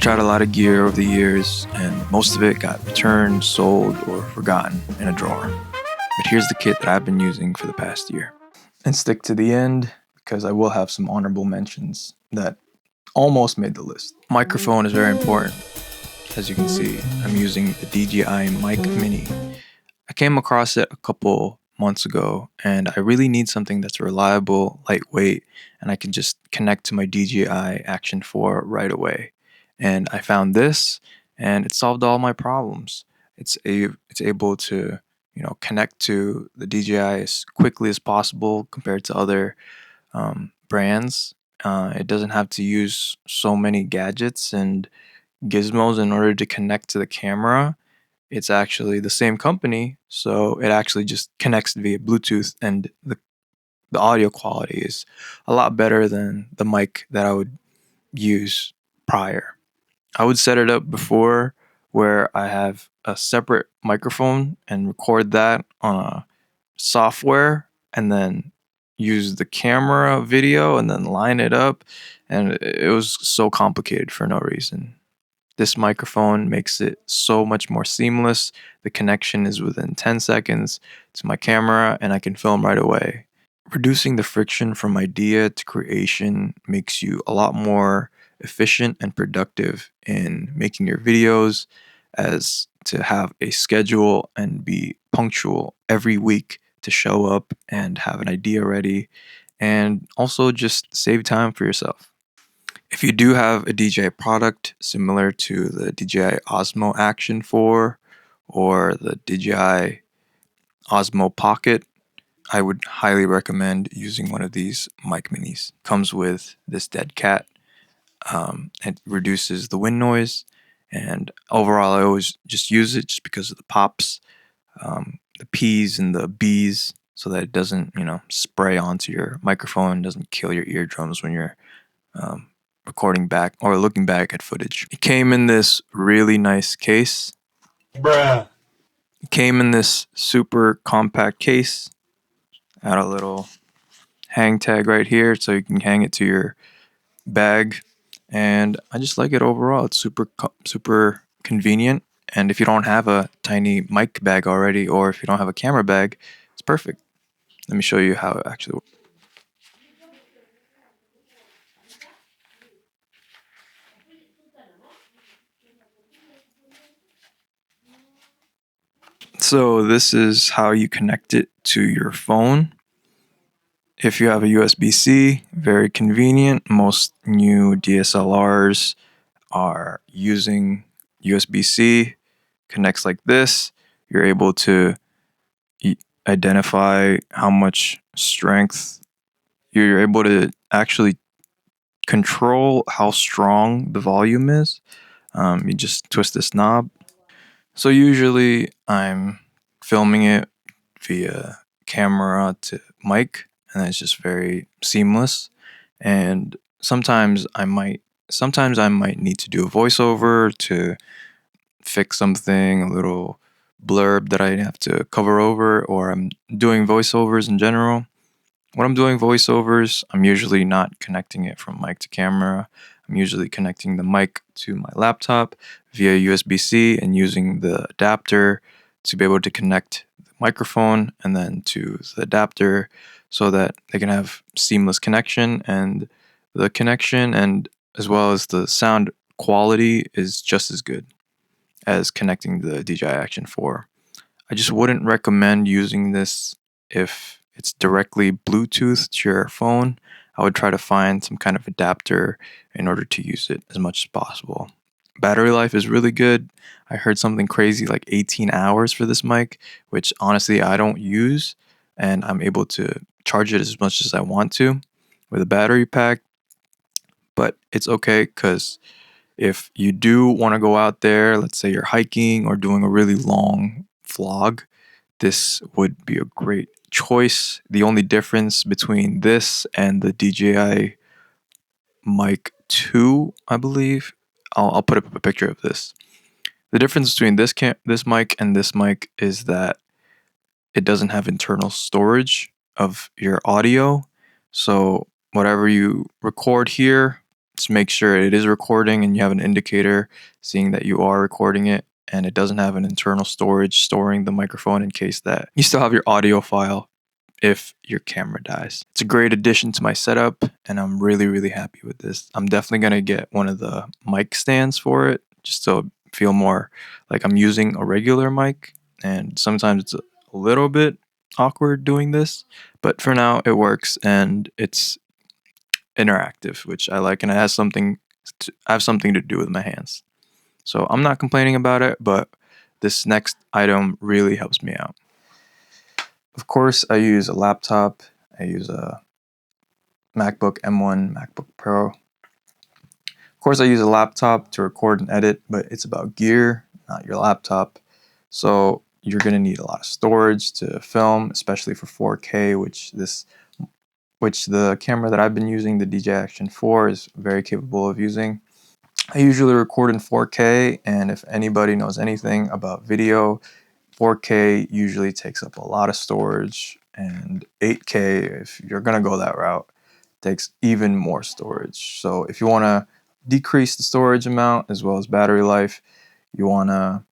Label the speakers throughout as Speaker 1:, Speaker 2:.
Speaker 1: Tried a lot of gear over the years, and most of it got returned, sold, or forgotten in a drawer. But here's the kit that I've been using for the past year. And stick to the end, because I will have some honorable mentions that almost made the list. Microphone is very important. As you can see, I'm using the DJI Mic Mini. I came across it a couple months ago, and I really need something that's reliable, lightweight, and I can just connect to my DJI Action 4 right away. And I found this, and it solved all my problems. It's able to connect to the DJI as quickly as possible compared to other brands. It doesn't have to use so many gadgets and gizmos in order to connect to the camera. It's actually the same company, so it actually just connects via Bluetooth, and the audio quality is a lot better than the mic that I would use prior. I would set it up before where I have a separate microphone and record that on a software, and then use the camera video and then line it up, and it was so complicated for no reason. This microphone makes it so much more seamless. The connection is within 10 seconds to my camera, and I can film right away. Reducing the friction from idea to creation makes you a lot more efficient and productive in making your videos, as to have a schedule and be punctual every week to show up and have an idea ready, and also just save time for yourself. If you do have a DJI product similar to the DJI Osmo Action 4 or the DJI Osmo Pocket, I would highly recommend using one of these mic minis. Comes with this dead cat. It reduces the wind noise, and overall I always just use it just because of the pops, the P's and the B's, so that it doesn't spray onto your microphone, doesn't kill your eardrums when you're recording back or looking back at footage. It came in this really nice case. Bruh. It came in this super compact case. Add a little hang tag right here so you can hang it to your bag, and I just like it overall. It's super convenient, and if you don't have a tiny mic bag already, or if you don't have a camera bag, it's perfect. Let me show you how it actually works. So this is how you connect it to your phone. If you have a USB-C, very convenient. Most new DSLRs are using USB-C. Connects like this. You're able to identify how much strength. You're able to actually control how strong the volume is. You just twist this knob. So usually I'm filming it via camera to mic, and it's just very seamless. And sometimes I might need to do a voiceover to fix something, a little blurb that I have to cover over, or I'm doing voiceovers in general. When I'm doing voiceovers, I'm usually not connecting it from mic to camera. I'm usually connecting the mic to my laptop via USB-C and using the adapter to be able to connect the microphone and then to the adapter, so that they can have seamless connection, and the connection and as well as the sound quality is just as good as connecting the DJI Action 4. I just wouldn't recommend using this if it's directly Bluetooth to your phone. I would try to find some kind of adapter in order to use it as much as possible. Battery life is really good. I heard something crazy like 18 hours for this mic, which honestly I don't use, and I'm able to charge it as much as I want to with a battery pack. But it's okay, because if you do want to go out there, let's say you're hiking or doing a really long vlog, this would be a great choice. The only difference between this and the DJI Mic 2, I believe, I'll put up a picture of this. The difference between this mic and this mic is that it doesn't have internal storage of your audio. So whatever you record here to make sure it is recording and you have an indicator seeing that you are recording it, and it doesn't have an internal storage storing the microphone in case that you still have your audio file if your camera dies. It's a great addition to my setup, and I'm really happy with this. I'm definitely going to get one of the mic stands for it just to feel more like I'm using a regular mic, and sometimes it's a little bit awkward doing this, but for now it works and it's interactive, which I like, and it has I have something to do with my hands. So I'm not complaining about it, but this next item really helps me out. Of course, I use a laptop. I use a MacBook M1, MacBook Pro. Of course, I use a laptop to record and edit, but it's about gear, not your laptop. So you're going to need a lot of storage to film, especially for 4K, which the camera that I've been using, the DJI Action 4, is very capable of using. I usually record in 4K, and if anybody knows anything about video, 4K usually takes up a lot of storage, and 8K, if you're going to go that route, takes even more storage. So if you want to decrease the storage amount as well as battery life, you want to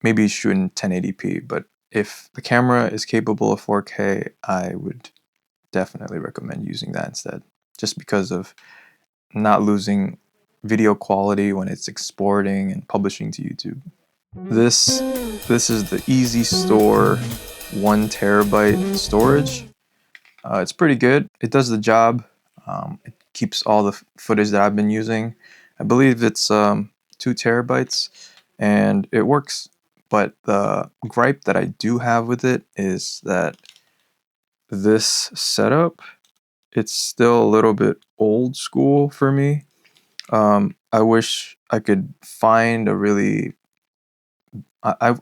Speaker 1: maybe shoot in 1080p. But if the camera is capable of 4K, I would definitely recommend using that instead, just because of not losing video quality when it's exporting and publishing to YouTube. This is the EasyStore 1 terabyte storage. It's pretty good. It does the job. It keeps all the footage that I've been using. I believe it's 2 terabytes, and it works. But the gripe that I do have with it is that this setup, it's still a little bit old school for me. I wish I could find a really I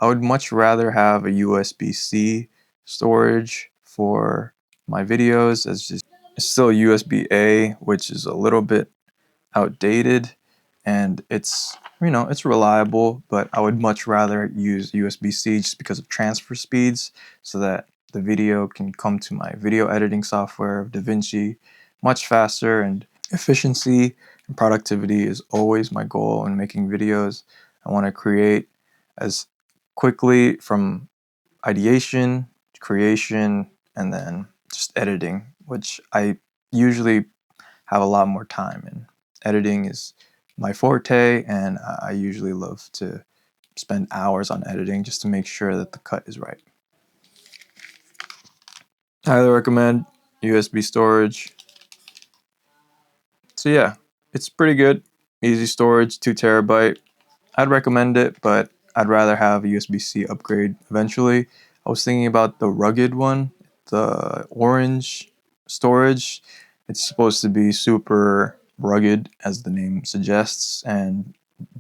Speaker 1: would much rather have a USB-C storage for my videos. It's still USB-A, which is a little bit outdated, and it's reliable, but I would much rather use USB-C just because of transfer speeds, so that the video can come to my video editing software, DaVinci, much faster. And efficiency and productivity is always my goal in making videos. I want to create as quickly from ideation to creation and then just editing, which I usually have a lot more time in. Editing is my forte, and I usually love to spend hours on editing just to make sure that the cut is right. I highly recommend USB storage. So yeah, it's pretty good. Easy storage, 2 terabyte. I'd recommend it, but I'd rather have a USB-C upgrade eventually. I was thinking about the rugged one, the orange storage. It's supposed to be super rugged, as the name suggests, and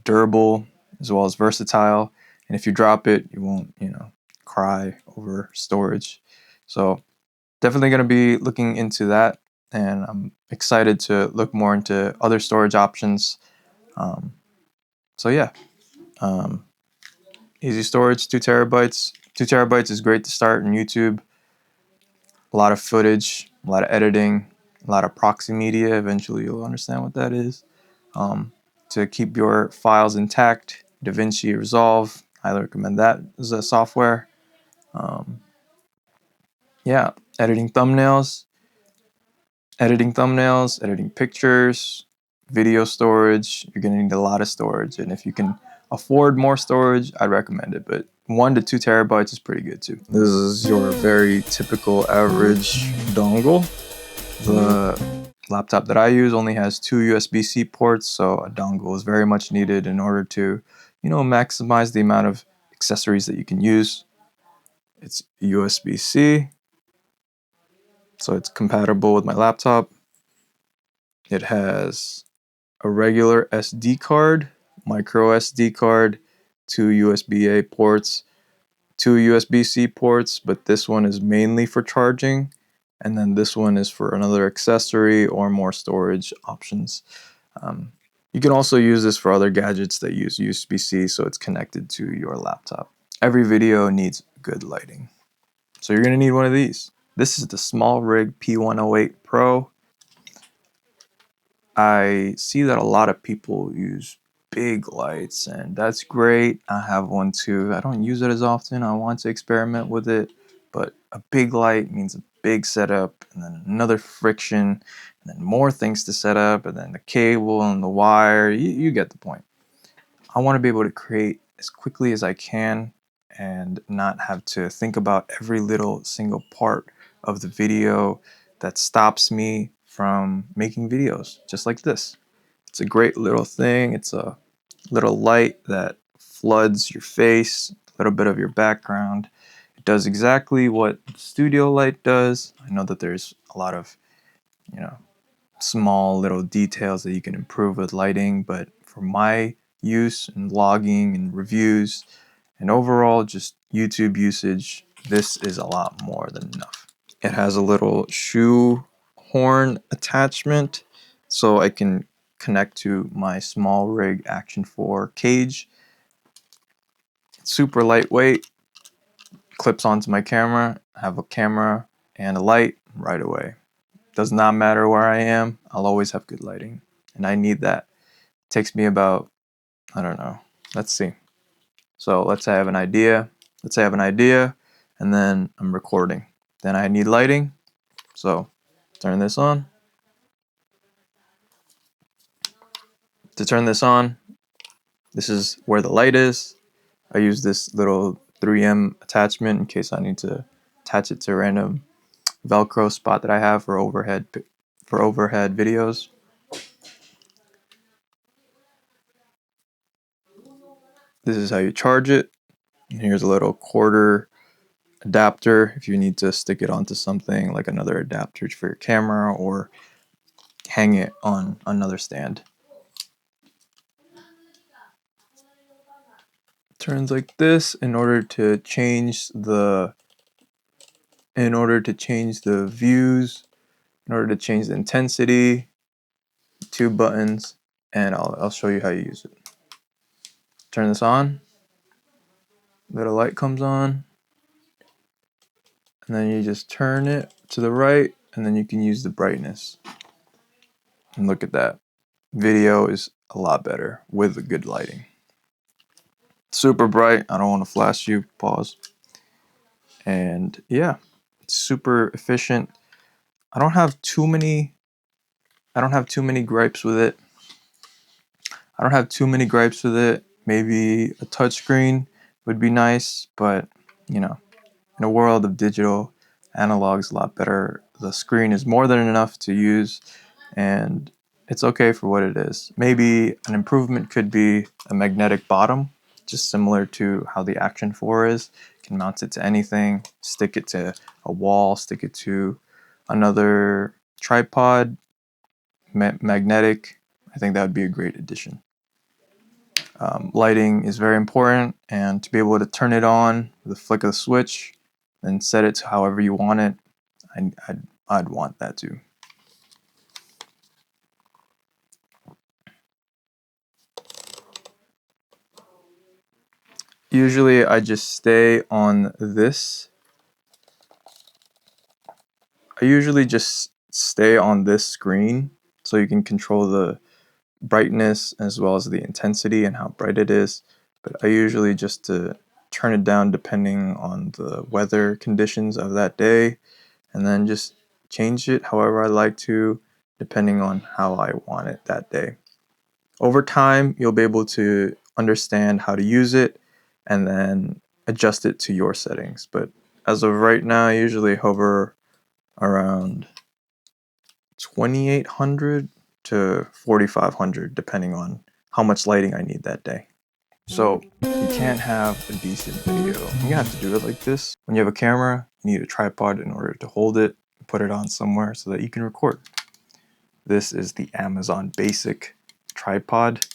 Speaker 1: durable as well as versatile. And if you drop it, you won't, cry over storage. So definitely going to be looking into that, and I'm excited to look more into other storage options. So yeah, easy storage, 2 terabytes. 2 terabytes is great to start in YouTube. A lot of footage, a lot of editing, a lot of proxy media. Eventually you'll understand what that is. To keep your files intact, DaVinci Resolve, highly recommend that as a software. Yeah, editing thumbnails, editing pictures, video storage. You're going to need a lot of storage, and if you can afford more storage, I'd recommend it, but 1 to 2 terabytes is pretty good too. This is your very typical average dongle. The laptop that I use only has 2 USB-C ports, so a dongle is very much needed in order to, maximize the amount of accessories that you can use. It's USB-C, so it's compatible with my laptop. It has a regular SD card, micro SD card, 2 USB-A ports, 2 USB-C ports, but this one is mainly for charging, and then this one is for another accessory or more storage options. You can also use this for other gadgets that use USB-C, so it's connected to your laptop. Every video needs good lighting, so you're going to need one of these. This is the SmallRig P108 Pro. I see that a lot of people use big lights, and that's great. I have one too. I don't use it as often. I want to experiment with it, but a big light means a big setup, and then another friction, and then more things to set up, and then the cable and the wire. You get the point. I want to be able to create as quickly as I can and not have to think about every little single part of the video that stops me from making videos just like this. It's a great little thing. It's a little light that floods your face, a little bit of your background. It does exactly what the studio light does. I know that there's a lot of, you know, small little details that you can improve with lighting, but for my use and vlogging and reviews and overall just YouTube usage, this is a lot more than enough. It has a little shoe horn attachment so I can connect to my SmallRig Action 4 cage. It's super lightweight, clips onto my camera. I have a camera and a light right away. Does not matter where I am, I'll always have good lighting. And I need that. It takes me about, I don't know, let's see. So let's say I have an idea. Let's say I have an idea and then I'm recording. Then I need lighting. So turn this on. To turn this on, this is where the light is. I use this little 3M attachment in case I need to attach it to a random Velcro spot that I have for overhead videos. This is how you charge it. And here's a little quarter adapter if you need to stick it onto something, like another adapter for your camera or hang it on another stand. Turns like this in order to change the views, in order to change the intensity. 2 buttons, and I'll show you how you use it. Turn this on. Little light comes on, and then you just turn it to the right, and then you can use the brightness. And look at that. Video is a lot better with the good lighting. Super bright. I don't want to flash you. Pause. And yeah, it's super efficient. I don't have too many gripes with it. Maybe a touchscreen would be nice, but you know, in a world of digital, analog's a lot better. The screen is more than enough to use, and it's okay for what it is. Maybe an improvement could be a magnetic bottom, just similar to how the Action 4 is. You can mount it to anything, stick it to a wall, stick it to another tripod, magnetic. I think that would be a great addition. Lighting is very important, and to be able to turn it on with a flick of the switch and set it to however you want it, I'd want that too. Usually I just stay on this. I usually just stay on this screen so you can control the brightness as well as the intensity and how bright it is. But I usually just turn it down depending on the weather conditions of that day, and then just change it however I like to depending on how I want it that day. Over time, you'll be able to understand how to use it and then adjust it to your settings. But as of right now, I usually hover around 2800 to 4500 depending on how much lighting I need that day. So you can't have a decent video. You're gonna have to do it like this. When you have a camera, you need a tripod in order to hold it, put it on somewhere so that you can record. This is the Amazon Basic tripod.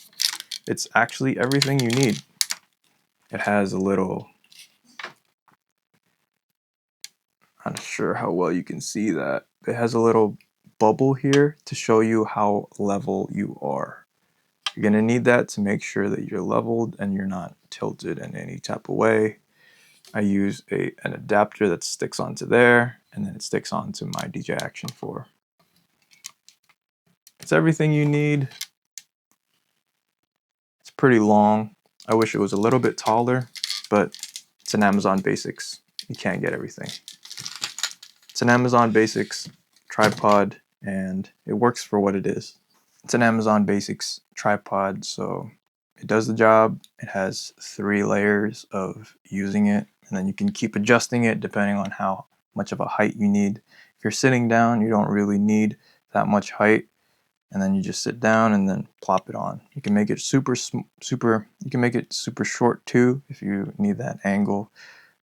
Speaker 1: It's actually everything you need. It has a little, I'm not sure how well you can see that. It has a little bubble here to show you how level you are. You're gonna need that to make sure that you're leveled and you're not tilted in any type of way. I use an adapter that sticks onto there, and then it sticks onto my DJI Action 4. It's everything you need. It's pretty long. I wish it was a little bit taller, but it's an Amazon Basics. You can't get everything. It's an Amazon Basics tripod, and it works for what it is. It's an Amazon Basics tripod, so it does the job. It has 3 layers of using it, and then you can keep adjusting it depending on how much of a height you need. If you're sitting down, you don't really need that much height, and then you just sit down and then plop it on. You can make it super short too if you need that angle.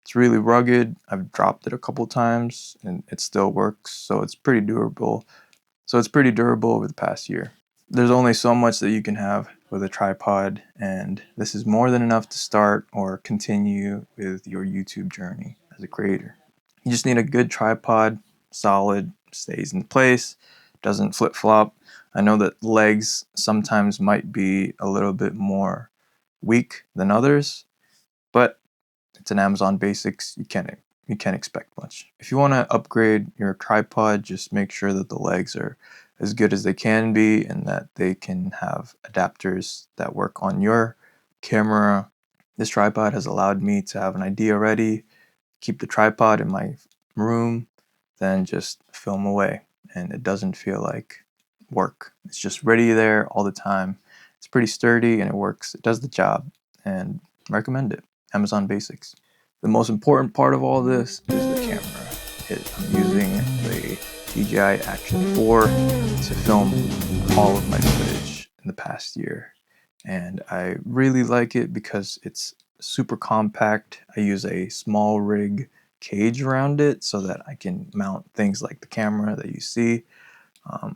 Speaker 1: It's really rugged. I've dropped it a couple times and it still works, so it's pretty durable. Over the past year. There's only so much that you can have with a tripod, and this is more than enough to start or continue with your YouTube journey as a creator. You just need a good tripod, solid, stays in place, doesn't flip-flop. I know that legs sometimes might be a little bit more weak than others, but it's an Amazon Basics. You can't expect much. If you want to upgrade your tripod, just make sure that the legs are as good as they can be and that they can have adapters that work on your camera. This tripod has allowed me to have an idea ready, keep the tripod in my room, then just film away, and it doesn't feel like work. It's just ready there all the time. It's pretty sturdy and it works. It does the job, and I recommend it. Amazon Basics. The most important part of all this is the camera. I'm using the DJI Action 4 to film all of my footage in the past year, and I really like it because it's super compact. I use a SmallRig cage around it so that I can mount things like the camera that you see.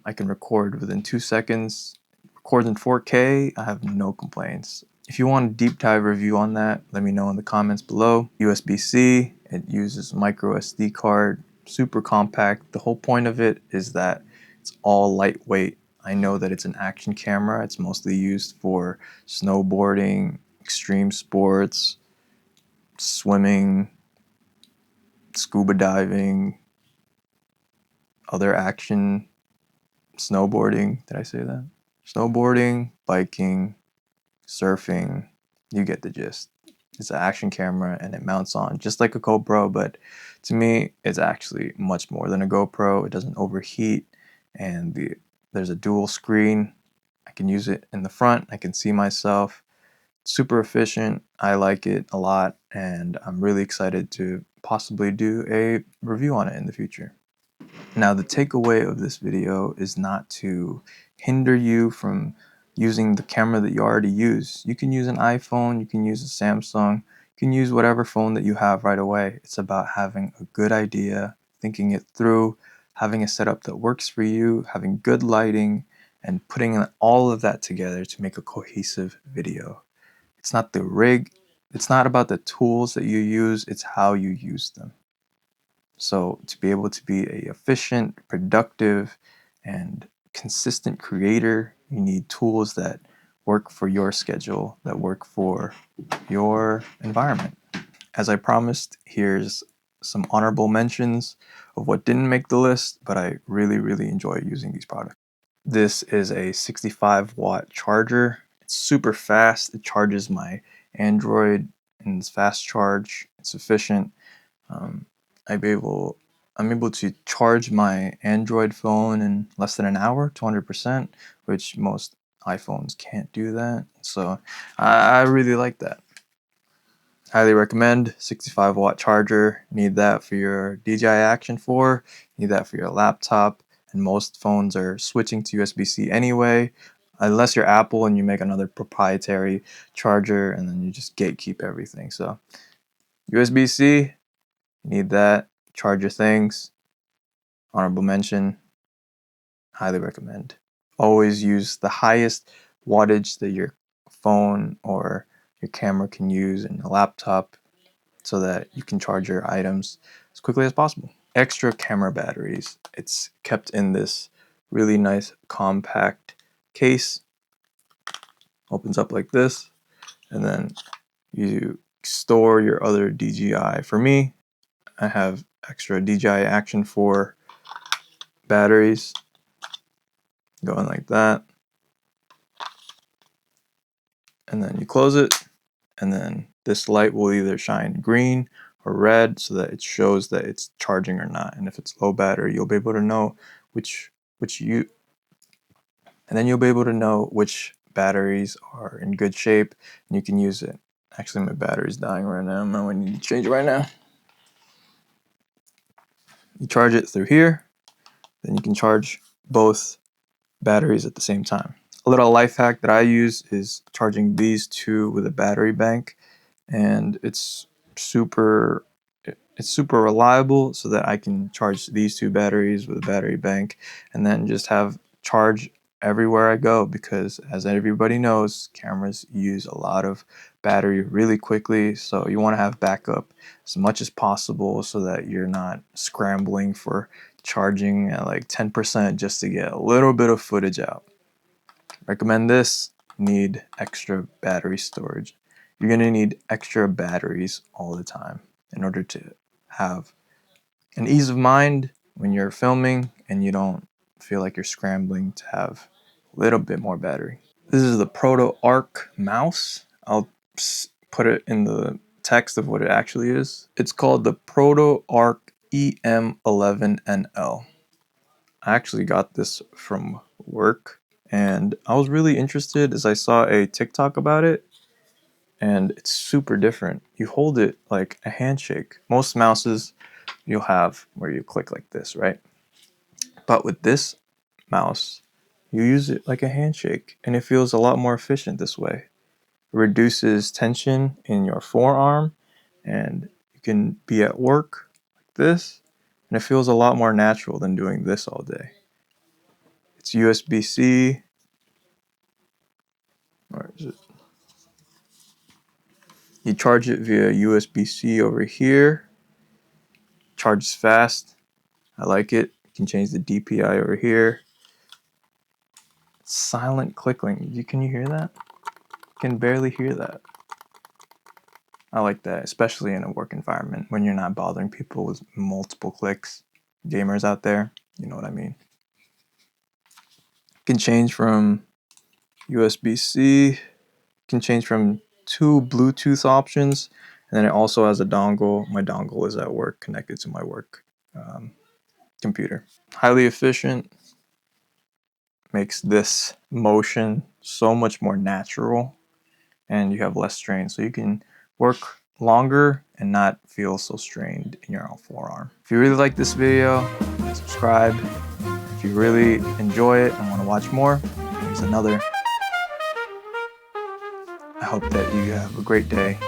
Speaker 1: I can record within 2 seconds. Records in 4K, I have no complaints. If you want a deep dive review on that, let me know in the comments below. USB-C, it uses micro SD card, super compact. The whole point of it is that it's all lightweight. I know that it's an action camera. It's mostly used for snowboarding, extreme sports, swimming, scuba diving, other action, snowboarding. Did I say that? Snowboarding, biking, surfing, you get the gist. It's an action camera and it mounts on just like a GoPro, but to me, it's actually much more than a GoPro. It doesn't overheat, and there's a dual screen. I can use it in the front. I can see myself. Super efficient. I like it a lot, and I'm really excited to possibly do a review on it in the future. Now, the takeaway of this video is not to hinder you from using the camera that you already use. You can use an iPhone, you can use a Samsung, you can use whatever phone that you have right away. It's about having a good idea, thinking it through, having a setup that works for you, having good lighting, and putting all of that together to make a cohesive video. It's not the rig, it's not about the tools that you use, it's how you use them. So to be able to be an efficient, productive, and consistent creator, you need tools that work for your schedule, that work for your environment. As I promised, here's some honorable mentions of what didn't make the list, but I really, really enjoy using these products. This is a 65-watt charger. It's super fast. It charges my Android and it's fast charge. It's efficient. I'm able to charge my Android phone in less than an hour, 200%, which most iPhones can't do that. So I really like that. Highly recommend 65-watt charger. Need that for your DJI Action 4, need that for your laptop, and most phones are switching to USB-C anyway, unless you're Apple and you make another proprietary charger and then you just gatekeep everything. So USB-C, need that, charge your things. Honorable mention, highly recommend. Always use the highest wattage that your phone or your camera can use in a laptop so that you can charge your items as quickly as possible. Extra camera batteries. It's kept in this really nice compact case. Opens up like this, and then you store your other DJI. For me, I have extra DJI Action 4 batteries. Go in like that. And then you close it. And then this light will either shine green or red so that it shows that it's charging or not. And if it's low battery, you'll be able to know which batteries are in good shape and you can use it. Actually, my battery's dying right now. I might need to change it right now. You charge it through here, then you can charge both batteries at the same time. A little life hack that I use is charging these two with a battery bank, and it's super reliable so that I can charge these two batteries with a battery bank and then just have charge everywhere I go, because as everybody knows, cameras use a lot of battery really quickly, so you want to have backup as much as possible so that you're not scrambling for charging at like 10% just to get a little bit of footage out. Recommend this. Need extra battery storage. You're going to need extra batteries all the time in order to have an ease of mind when you're filming and you don't feel like you're scrambling to have a little bit more battery. This is the ProtoArc mouse. I'll put it in the text of what it actually is. It's called the ProtoArc EM11NL. I actually got this from work and I was really interested as I saw a TikTok about it, and it's super different. You hold it like a handshake. Most mouses you'll have where you click like this, right? But with this mouse, you use it like a handshake and it feels a lot more efficient this way. It reduces tension in your forearm and you can be at work like this and it feels a lot more natural than doing this all day. It's USB-C. Where is it? You charge it via USB-C over here. Charges fast. I like it. You can change the DPI over here. Silent clicking. Can you hear that? You can barely hear that. I like that, especially in a work environment when you're not bothering people with multiple clicks. Gamers out there, you know what I mean. You can change from USB-C. You can change from 2 Bluetooth options, and then it also has a dongle. My dongle is at work, connected to my work computer. Highly efficient. Makes this motion so much more natural and you have less strain, so you can work longer and not feel so strained in your own forearm. If you really like this video, subscribe. If you really enjoy it and want to watch more, here's another. I hope that you have a great day.